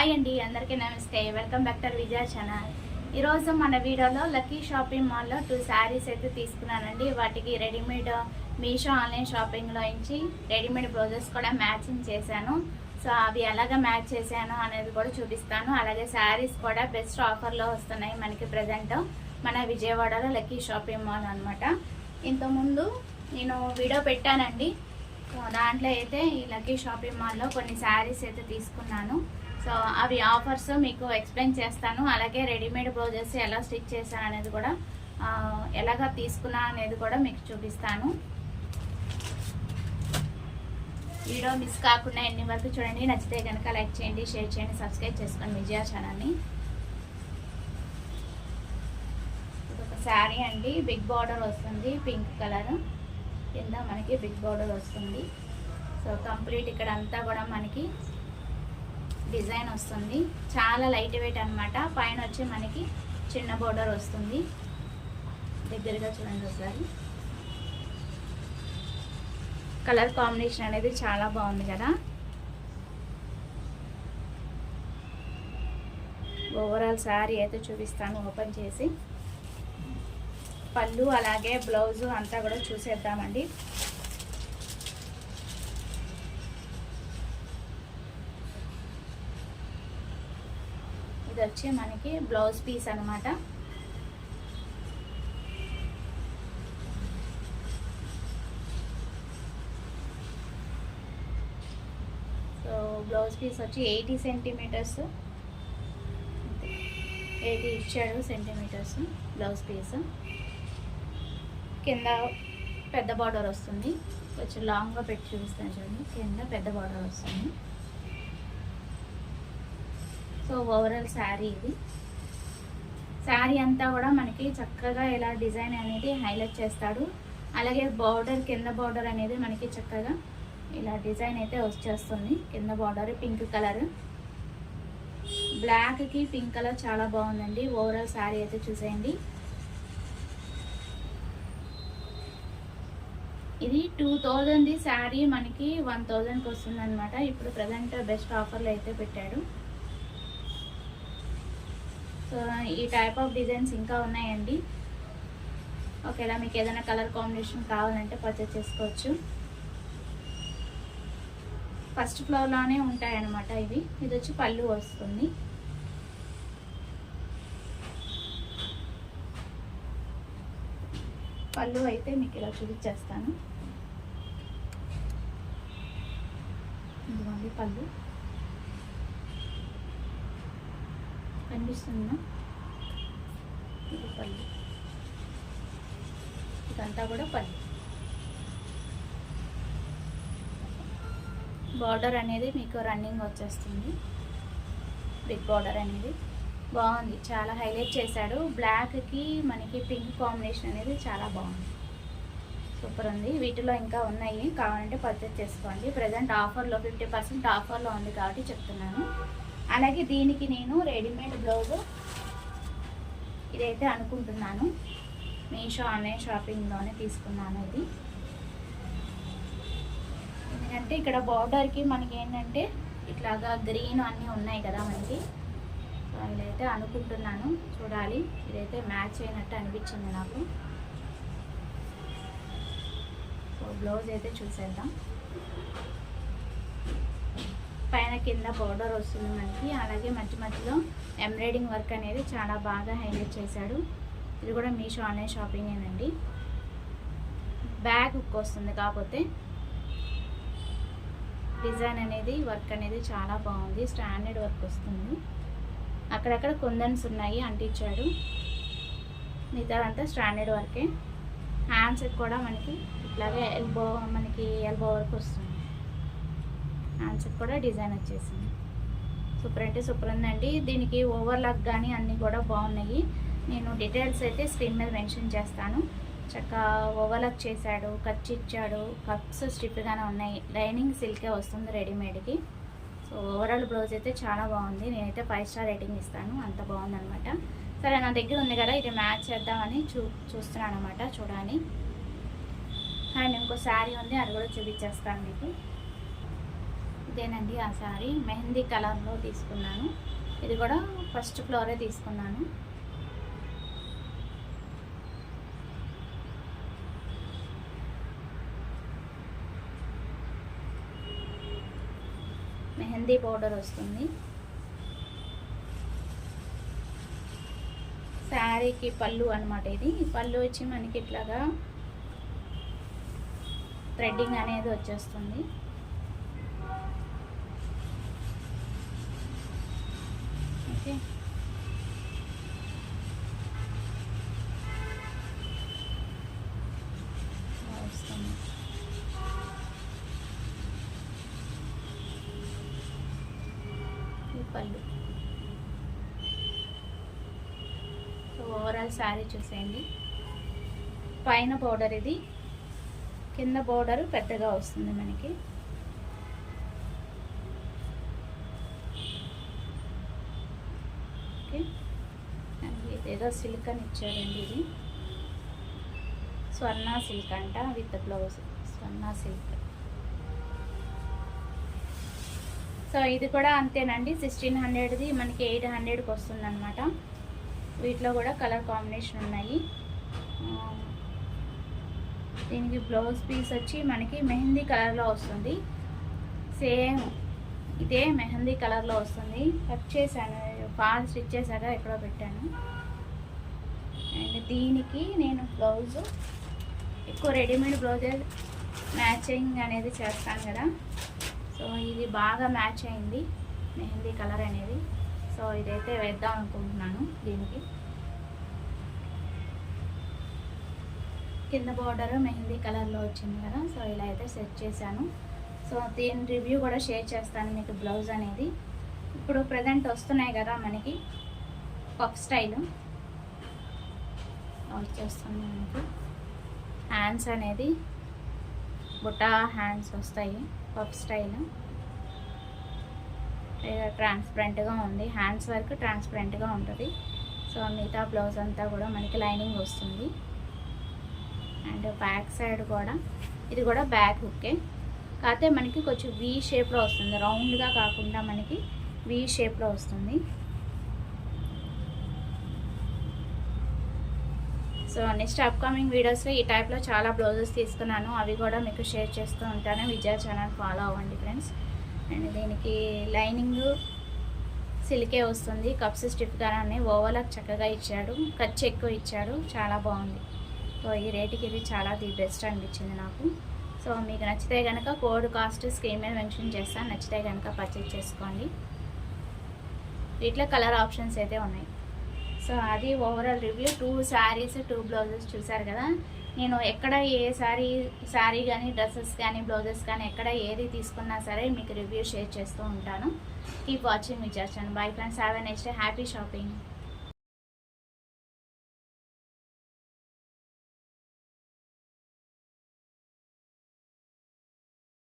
Hi అండి, అందరికీ నమస్తే. Welcome back to Vijaya channel. ఈరోజు మన వీడియోలో లక్కీ షాపింగ్ మాల్లో 2 శారీస్ అయితే తీసుకున్నానండి. వాటికి రెడీమేడ్ మీషో ఆన్లైన్ షాపింగ్లో నుంచి రెడీమేడ్ బ్లౌజెస్ కూడా మ్యాచింగ్ చేశాను. సో అవి ఎలాగ మ్యాచ్ చేశాను అనేది కూడా చూపిస్తాను. అలాగే శారీస్ కూడా బెస్ట్ ఆఫర్లో వస్తున్నాయి మనకి ప్రజెంట్ మన విజయవాడలో లక్కీ షాపింగ్ మాల్ అనమాట. ఇంతకుముందు నేను వీడియో పెట్టానండి. సో దాంట్లో అయితే ఈ లక్కీ షాపింగ్ మాల్లో కొన్ని శారీస్ అయితే తీసుకున్నాను. సో అవి ఆఫర్స్ మీకు ఎక్స్ప్లెయిన్ చేస్తాను. అలాగే రెడీమేడ్ బ్లౌజెస్ ఎలా స్టిచ్ చేశాను అనేది కూడా ఎలాగా తీసుకున్నా అనేది కూడా మీకు చూపిస్తాను. వీడియో మిస్ కాకుండా ఎన్ని వరకు చూడండి. నచ్చితే కనుక లైక్ చేయండి, షేర్ చేయండి, సబ్స్క్రైబ్ చేసుకోండి విజయ ఛానల్ని. ఇదొక శారీ అండి, బిగ్ బార్డర్ వస్తుంది, పింక్ కలర్ కింద మనకి బిగ్ బార్డర్ వస్తుంది. సో కంప్లీట్ ఇక్కడ అంతా కూడా మనకి డిజైన్ వస్తుంది. చాలా లైట్ వెయిట్ అనమాట. పైన వచ్చి మనకి చిన్న బోర్డర్ వస్తుంది. దగ్గరగా చూడండి ఒకసారి. కలర్ కాంబినేషన్ అనేది చాలా బాగుంది కదా. ఓవరాల్ శారీ అయితే చూపిస్తాను ఓపెన్ చేసి. పళ్ళు అలాగే బ్లౌజు అంతా కూడా చూసేద్దామండి. ఇది వచ్చి మనకి బ్లౌజ్ పీస్ అనమాట. సో బ్లౌజ్ పీస్ వచ్చి 80 సెంటీమీటర్స్, 80 ఇచ్చాడు సెంటీమీటర్స్ బ్లౌజ్ పీస్. కింద పెద్ద బార్డర్ వస్తుంది. కొంచెం లాంగ్గా పెట్టి చూపిస్తాను చూడండి. కింద పెద్ద బార్డర్ వస్తుంది. సో ఓవరాల్ శారీ ఇది. శారీ అంతా కూడా మనకి చక్కగా ఇలా డిజైన్ అనేది హైలైట్ చేస్తాడు. అలాగే బార్డర్, కింద బార్డర్ అనేది మనకి చక్కగా ఇలా డిజైన్ అయితే వచ్చేస్తుంది. కింద బార్డర్ పింక్ కలర్, బ్లాక్కి పింక్ కలర్ చాలా బాగుందండి. ఓవరాల్ శారీ అయితే చూసేయండి. ఇది 2000 శారీ మనకి 1000కి వస్తుంది అనమాట. ఇప్పుడు ప్రజెంట్ బెస్ట్ ఆఫర్లో అయితే పెట్టాడు. సో ఈ టైప్ ఆఫ్ డిజైన్స్ ఇంకా ఉన్నాయండి. ఓకేలా మీకు ఏదైనా కలర్ కాంబినేషన్ కావాలంటే పర్చేస్ చేసుకోవచ్చు. ఫస్ట్ ఫ్లోర్లోనే ఉంటాయన్నమాట ఇవి. ఇది వచ్చి పళ్ళు వస్తుంది. పళ్ళు అయితే మీకు ఇలా చూపించేస్తాను. ఇదిగోండి పళ్ళు కనిపిస్తుందా? ఇది పళ్ళు, ఇదంతా కూడా పళ్ళు. బార్డర్ అనేది మీకు రన్నింగ్ వచ్చేస్తుంది. బిగ్ బార్డర్ అనేది బాగుంది, చాలా హైలైట్ చేశాడు. బ్లాక్కి మనకి పింక్ కాంబినేషన్ అనేది చాలా బాగుంది, సూపర్ ఉంది. వీటిలో ఇంకా ఉన్నాయి, కావాలంటే పర్చేస్ చేసుకోండి. ప్రజెంట్ ఆఫర్లో 50% ఆఫర్లో ఉంది కాబట్టి చెప్తున్నాను. అలాగే దీనికి నేను రెడీమేడ్ బ్లౌజ్ ఇదైతే అనుకుంటున్నాను. మీషో ఆన్లైన్ షాపింగ్లోనే తీసుకున్నాను ఇది. ఎందుకంటే ఇక్కడ బార్డర్కి మనకి ఏంటంటే ఇట్లాగా గ్రీన్ అన్నీ ఉన్నాయి కదా మనకి. ఇదైతే అనుకుంటున్నాను, చూడాలి. ఇదైతే మ్యాచ్ అయినట్టు అనిపించింది నాకు. సో బ్లౌజ్ అయితే చూసేద్దాం. పైన కింద బోర్డర్ వస్తుంది మనకి. అలాగే మధ్య మధ్యలో ఎంబ్రాయిడింగ్ వర్క్ అనేది చాలా బాగా హైలైట్ చేశాడు. ఇది కూడా మీషో ఆన్లైన్ షాపింగేనండి. బ్యాగ్ హుక్ వస్తుంది, కాకపోతే డిజైన్ అనేది వర్క్ అనేది చాలా బాగుంది. స్టాండర్డ్ వర్క్ వస్తుంది. అక్కడక్కడ కుందన్స్ ఉన్నాయి అంటించాడు. మిగతాదంతా స్టాండర్డ్ వర్కే. హ్యాండ్స్కి కూడా మనకి ఇట్లాగే ఎల్బో వర్క్ వస్తుంది. హ్యాండ్స్కి కూడా డిజైన్ వచ్చేసింది. సూపర్ అంటే సూపర్ ఉందండి. దీనికి ఓవర్లాక్ కానీ అన్నీ కూడా బాగున్నాయి. నేను డీటెయిల్స్ అయితే స్క్రీన్ మీద మెన్షన్ చేస్తాను. చక్కగా ఓవర్లాక్ చేశాడు, కట్స్ ఇచ్చాడు, కప్స్ స్టిఫ్గానే ఉన్నాయి. లైనింగ్ సిల్కే వస్తుంది రెడీమేడ్కి. సో ఓవరాల్ బ్లౌజ్ అయితే చాలా బాగుంది. నేనైతే 5 స్టార్ రేటింగ్ ఇస్తాను, అంత బాగుందనమాట. సరే, నా దగ్గర ఉంది కదా, ఇది మ్యాచ్ చేద్దామని చూస్తున్నాను అనమాట. చూడాలి. అండ్ ఇంకో శారీ ఉంది, అది కూడా చూపించేస్తాను మీకు. ఇదేనండి ఆ శారీ, మెహందీ కలర్లో తీసుకున్నాను. ఇది కూడా ఫస్ట్ ఫ్లోరే తీసుకున్నాను. మెహందీ పౌడర్ వస్తుంది. శారీకి పళ్ళు అనమాట ఇది. పళ్ళు వచ్చి మనకి ఇట్లాగా థ్రెడ్డింగ్ అనేది వచ్చేస్తుంది. ఓకే, వస్తుంది. ఈ పళ్ళు. సో ఓవరాల్ శారీ చూసేయండి. పైన బోర్డర్ ఇది, కింద బోర్డర్ పెద్దగా వస్తుంది మనకి. ఓకే, ఇదేదో సిల్క్ అని ఇచ్చారండి. ఇది స్వర్ణ సిల్క్ అంట, with blouse. Swarna silk. So ఇది కూడా అంతేనండి, 1600ది మనకి 800కి వస్తుంది అనమాట. వీటిలో కూడా కలర్ కాంబినేషన్ ఉన్నాయి. దీనికి బ్లౌజ్ పీస్ వచ్చి మనకి మెహందీ కలర్లో వస్తుంది. సేమ్ ఇదే మెహందీ కలర్లో వస్తుంది. కట్ చేశాను, ఫాల్ స్టిచ్ చేశాక ఎక్కడో పెట్టాను. అండ్ దీనికి నేను బ్లౌజ్ ఎక్కువ రెడీమేడ్ బ్లౌజే మ్యాచింగ్ అనేది చేస్తాను కదా. సో ఇది బాగా మ్యాచ్ అయింది మెహందీ కలర్ అనేది. సో ఇదైతే వేద్దాం అనుకుంటున్నాను. దీనికి కింద బార్డర్ మెహందీ కలర్లో వచ్చింది కదా. సో ఇలా అయితే సెట్ చేశాను. సో దీని రివ్యూ కూడా షేర్ చేస్తాను మీకు. బ్లౌజ్ అనేది ఇప్పుడు ప్రజెంట్ వస్తున్నాయి కదా మనకి పఫ్ స్టైల్ వచ్చేస్తుంది మనకి. హ్యాండ్స్ అనేది బుట్టా హ్యాండ్స్ వస్తాయి పఫ్ స్టైల్. ట్రాన్స్పరెంట్గా ఉంది, హ్యాండ్స్ వరకు ట్రాన్స్పరెంట్గా ఉంటుంది. సో మిగతా బ్లౌజ్ అంతా కూడా మనకి లైనింగ్ వస్తుంది. అండ్ బ్యాక్ సైడ్ కూడా ఇది కూడా బ్యాక్ హుక్కే, కాకపోతే మనకి కొంచెం వీ షేప్లో వస్తుంది, రౌండ్గా కాకుండా మనకి వీ షేప్లో వస్తుంది. సో నెక్స్ట్ అప్కమింగ్ వీడియోస్లో ఈ టైప్లో చాలా బ్లౌజెస్ తీసుకున్నాను, అవి కూడా మీకు షేర్ చేస్తూ ఉంటాను. విజయ ఛానల్ ఫాలో అవ్వండి ఫ్రెండ్స్. అండ్ దీనికి లైనింగ్ సిల్కే వస్తుంది, కప్స్ స్టిఫ్గానే ఓవర్లాక్ చక్కగా ఇచ్చాడు, ఖర్చు ఎక్కువ ఇచ్చాడు, చాలా బాగుంది. సో ఈ రేటుకి ఇది చాలా ది బెస్ట్ అనిపించింది నాకు. సో మీకు నచ్చితే కనుక కోడ్ కాస్ట్ స్క్రీన్ మీద మెన్షన్ చేస్తాను, నచ్చితే కనుక పర్చేజ్ చేసుకోండి. వీటిలో కలర్ ఆప్షన్స్ అయితే ఉన్నాయి. సో అది ఓవరాల్ రివ్యూ. 2 శారీస్ 2 బ్లౌజెస్ చూసారు కదా. నేను ఎక్కడ ఏ శారీ కానీ డ్రెస్సెస్ కానీ బ్లౌజెస్ కానీ ఎక్కడ ఏది తీసుకున్నా సరే మీకు రివ్యూ షేర్ చేస్తూ ఉంటాను. Keep watching Vijaya channel. Bye friends, have a next day, happy shopping.